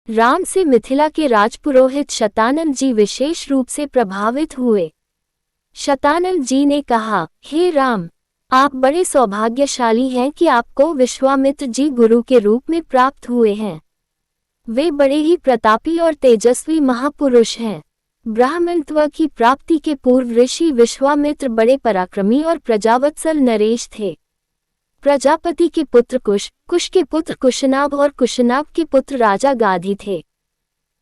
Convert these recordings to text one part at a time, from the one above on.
राम से मिथिला के राजपुरोहित शतानंद जी विशेष रूप से प्रभावित हुए। शतानंद जी ने कहा, हे राम, आप बड़े सौभाग्यशाली हैं कि आपको विश्वामित्र जी गुरु के रूप में प्राप्त हुए हैं। वे बड़े ही प्रतापी और तेजस्वी महापुरुष हैं। ब्राह्मणत्व की प्राप्ति के पूर्व ऋषि विश्वामित्र बड़े पराक्रमी और प्रजावत्सल नरेश थे। प्रजापति के पुत्र कुश, कुश के पुत्र कुशनाभ और कुशनाभ के पुत्र राजा गाधी थे।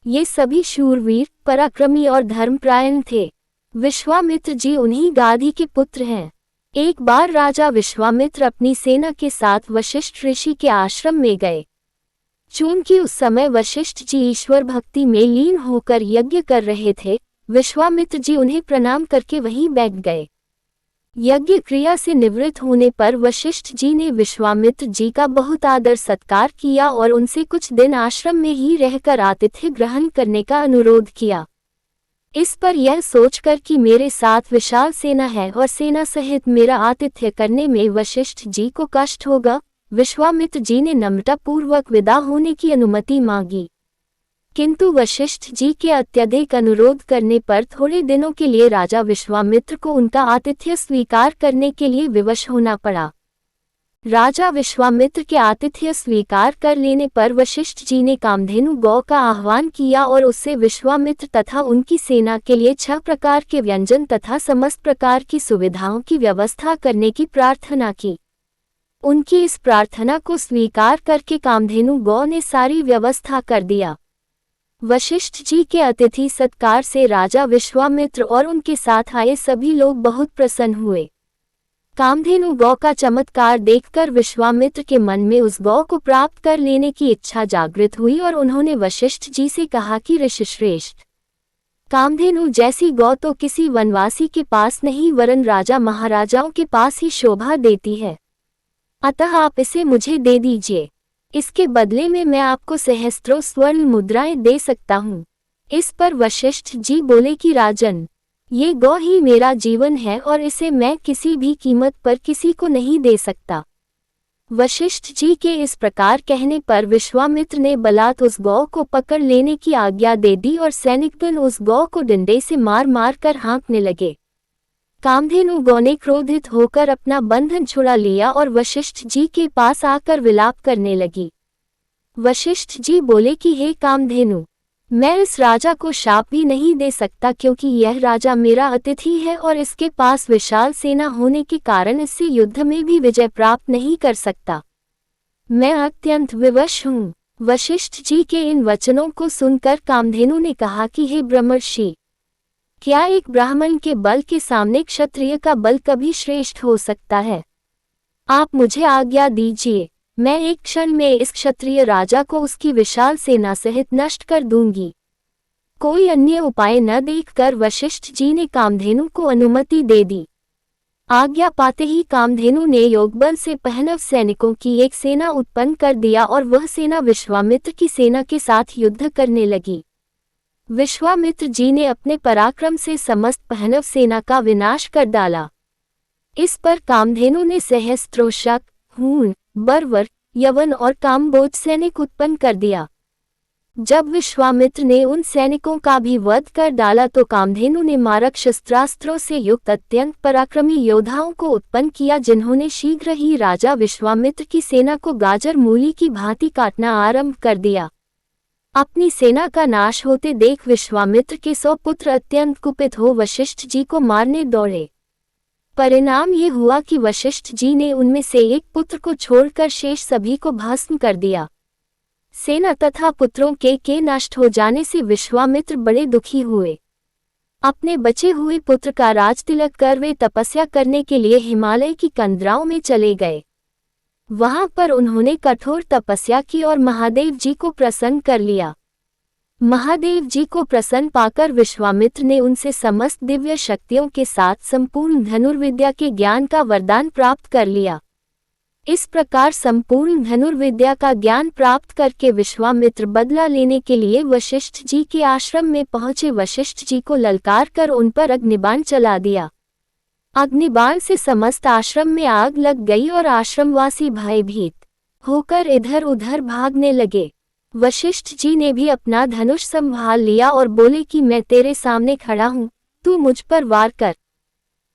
ये सभी शूरवीर, पराक्रमी और धर्मपरायण थे। विश्वामित्र जी उन्हीं गाधी के पुत्र हैं। एक बार राजा विश्वामित्र अपनी सेना के साथ वशिष्ठ ऋषि के आश्रम में गए। चूंकि उस समय वशिष्ठ जी ईश्वर भक्ति में लीन होकर यज्ञ कर रहे थे, विश्वामित्र जी उन्हें प्रणाम करके वहीं बैठ गए। यज्ञ क्रिया से निवृत्त होने पर वशिष्ठ जी ने विश्वामित्र जी का बहुत आदर सत्कार किया और उनसे कुछ दिन आश्रम में ही रहकर आतिथ्य ग्रहण करने का अनुरोध किया। इस पर यह सोचकर कि मेरे साथ विशाल सेना है और सेना सहित मेरा आतिथ्य करने में वशिष्ठ जी को कष्ट होगा, विश्वामित्र जी ने नम्रतापूर्वक विदा होने की अनुमति मांगी। किंतु वशिष्ठ जी के अत्यधिक अनुरोध करने पर थोड़े दिनों के लिए राजा विश्वामित्र को उनका आतिथ्य स्वीकार करने के लिए विवश होना पड़ा। राजा विश्वामित्र के आतिथ्य स्वीकार कर लेने पर वशिष्ठ जी ने कामधेनु गौ का आह्वान किया और उससे विश्वामित्र तथा उनकी सेना के लिए 6 प्रकार के व्यंजन तथा समस्त प्रकार की सुविधाओं की व्यवस्था करने की प्रार्थना की। उनकी इस प्रार्थना को स्वीकार करके कामधेनु गौ ने सारी व्यवस्था कर दिया। वशिष्ठ जी के अतिथि सत्कार से राजा विश्वामित्र और उनके साथ आए सभी लोग बहुत प्रसन्न हुए। कामधेनु गौ का चमत्कार देखकर विश्वामित्र के मन में उस गौ को प्राप्त कर लेने की इच्छा जागृत हुई और उन्होंने वशिष्ठ जी से कहा कि ऋषिश्रेष्ठ, कामधेनु जैसी गौ तो किसी वनवासी के पास नहीं वरन राजा महाराजाओं के पास ही शोभा देती है। अतः आप इसे मुझे दे दीजिए। इसके बदले में मैं आपको सहस्त्रों स्वर्ण मुद्राएं दे सकता हूँ। इस पर वशिष्ठ जी बोले कि राजन, ये गौ ही मेरा जीवन है और इसे मैं किसी भी कीमत पर किसी को नहीं दे सकता। वशिष्ठ जी के इस प्रकार कहने पर विश्वामित्र ने बलात् उस गौ को पकड़ लेने की आज्ञा दे दी और सैनिकगण उस गौ को डंडे से मार मार कर हाँकने लगे। कामधेनु गौ ने क्रोधित होकर अपना बंधन छुड़ा लिया और वशिष्ठ जी के पास आकर विलाप करने लगी। वशिष्ठ जी बोले कि हे कामधेनु, मैं इस राजा को शाप भी नहीं दे सकता क्योंकि यह राजा मेरा अतिथि है और इसके पास विशाल सेना होने के कारण इससे युद्ध में भी विजय प्राप्त नहीं कर सकता। मैं अत्यंत विवश हूँ। वशिष्ठ जी के इन वचनों को सुनकर कामधेनु ने कहा कि हे ब्रह्मर्षि, क्या एक ब्राह्मण के बल के सामने क्षत्रिय का बल कभी श्रेष्ठ हो सकता है? आप मुझे आज्ञा दीजिए, मैं एक क्षण में इस क्षत्रिय राजा को उसकी विशाल सेना सहित नष्ट कर दूंगी। कोई अन्य उपाय न देखकर वशिष्ठ जी ने कामधेनु को अनुमति दे दी। आज्ञा पाते ही कामधेनु ने योगबल से पहनव सैनिकों की एक सेना उत्पन्न कर दिया और वह सेना विश्वामित्र की सेना के साथ युद्ध करने लगी। विश्वामित्र जी ने अपने पराक्रम से समस्त पहनव सेना का विनाश कर डाला। इस पर कामधेनु ने सहस्त्रों शक, हूण, बर्वर, यवन और कामबोज सैनिक उत्पन्न कर दिया। जब विश्वामित्र ने उन सैनिकों का भी वध कर डाला तो कामधेनु ने मारक शस्त्रास्त्रों से युक्त अत्यंत पराक्रमी योद्धाओं को उत्पन्न किया, जिन्होंने शीघ्र ही राजा विश्वामित्र की सेना को गाजर मूली की भांति काटना आरंभ कर दिया। अपनी सेना का नाश होते देख विश्वामित्र के 100 पुत्र अत्यंत कुपित हो वशिष्ठ जी को मारने दौड़े। परिणाम ये हुआ कि वशिष्ठ जी ने उनमें से एक पुत्र को छोड़कर शेष सभी को भस्म कर दिया। सेना तथा पुत्रों के नष्ट हो जाने से विश्वामित्र बड़े दुखी हुए। अपने बचे हुए पुत्र का राजतिलक कर वे तपस्या करने के लिए हिमालय की कंदराओं में चले गए। वहां पर उन्होंने कठोर तपस्या की और महादेव जी को प्रसन्न कर लिया। महादेव जी को प्रसन्न पाकर विश्वामित्र ने उनसे समस्त दिव्य शक्तियों के साथ संपूर्ण धनुर्विद्या के ज्ञान का वरदान प्राप्त कर लिया। इस प्रकार संपूर्ण धनुर्विद्या का ज्ञान प्राप्त करके विश्वामित्र बदला लेने के लिए वशिष्ठ जी के आश्रम में पहुंचे। वशिष्ठ जी को ललकार कर उन पर अग्निबाण चला दिया। अग्निबाण से समस्त आश्रम में आग लग गई और आश्रमवासी भयभीत होकर इधर उधर भागने लगे। वशिष्ठ जी ने भी अपना धनुष संभाल लिया और बोले कि मैं तेरे सामने खड़ा हूँ, तू मुझ पर वार कर।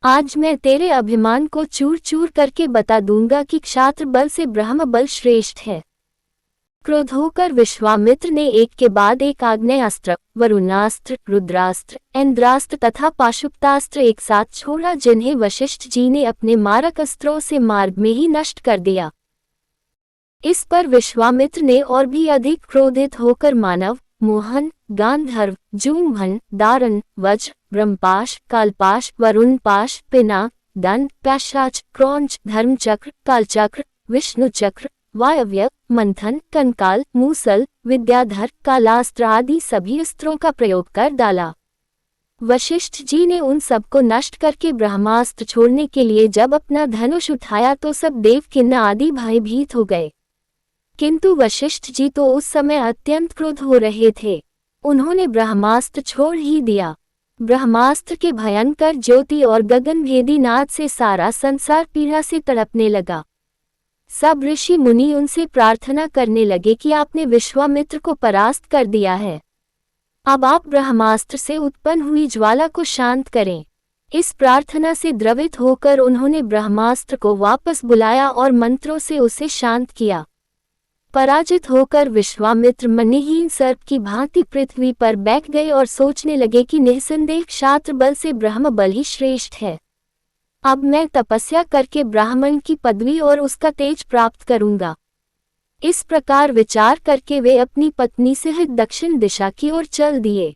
आज मैं तेरे अभिमान को चूर चूर करके बता दूंगा कि क्षात्र बल से ब्रह्म बल श्रेष्ठ है। क्रोध होकर विश्वामित्र ने एक के बाद एक आग्नेयास्त्र, वरुणास्त्र, रुद्रास्त्र, इंद्रास्त्र तथा पाशुपतास्त्र एक साथ छोड़ा, जिन्हें वशिष्ठ जी ने अपने मारक अस्त्रों से मार्ग में ही नष्ट कर दिया। इस पर विश्वामित्र ने और भी अधिक क्रोधित होकर मानव, मोहन, गांधर्व, जूम्भन, दारन, वज्र, ब्रह्मपाश, कालपाश, वरुणपाश, पिनाक, दंड, पैशाच, क्रौंच, धर्मचक्र, कालचक्र, विष्णुचक्र, वायव्य, मंथन, कंकाल, मूसल, विद्याधर, कालास्त्र आदि सभी अस्त्रों का प्रयोग कर डाला। वशिष्ठ जी ने उन सबको नष्ट करके ब्रह्मास्त्र छोड़ने के लिए जब अपना धनुष उठाया तो सब देवकिन्नर आदि भयभीत हो गए। किंतु वशिष्ठ जी तो उस समय अत्यंत क्रोध हो रहे थे। उन्होंने ब्रह्मास्त्र छोड़ ही दिया। ब्रह्मास्त्र के भयंकर ज्योति और गगनभेदी नाद से सारा संसार पीड़ा से तड़पने लगा। सब ऋषि मुनि उनसे प्रार्थना करने लगे कि आपने विश्वामित्र को परास्त कर दिया है, अब आप ब्रह्मास्त्र से उत्पन्न हुई ज्वाला को शांत करें। इस प्रार्थना से द्रवित होकर उन्होंने ब्रह्मास्त्र को वापस बुलाया और मंत्रों से उसे शांत किया। पराजित होकर विश्वामित्र मणिहीन सर्प की भांति पृथ्वी पर बैठ गए और सोचने लगे कि निस्संदेह क्षात्र बल से ब्रह्म बल ही श्रेष्ठ है। अब मैं तपस्या करके ब्राह्मण की पदवी और उसका तेज प्राप्त करूंगा। इस प्रकार विचार करके वे अपनी पत्नी सहित दक्षिण दिशा की ओर चल दिए।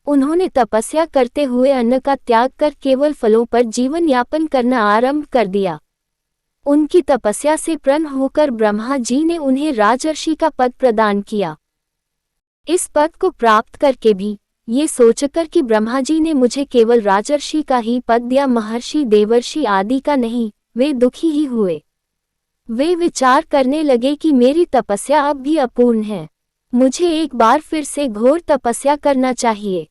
उन्होंने तपस्या करते हुए अन्न का त्याग कर केवल फलों पर जीवन यापन करना आरंभ कर दिया। उनकी तपस्या से प्रसन्न होकर ब्रह्मा जी ने उन्हें राजर्षि का पद प्रदान किया। इस पद को प्राप्त करके भी ये सोचकर कि ब्रह्मा जी ने मुझे केवल राजर्षि का ही पद दिया, महर्षि देवर्षि आदि का नहीं, वे दुखी ही हुए। वे विचार करने लगे कि मेरी तपस्या अब भी अपूर्ण है, मुझे एक बार फिर से घोर तपस्या करना चाहिए।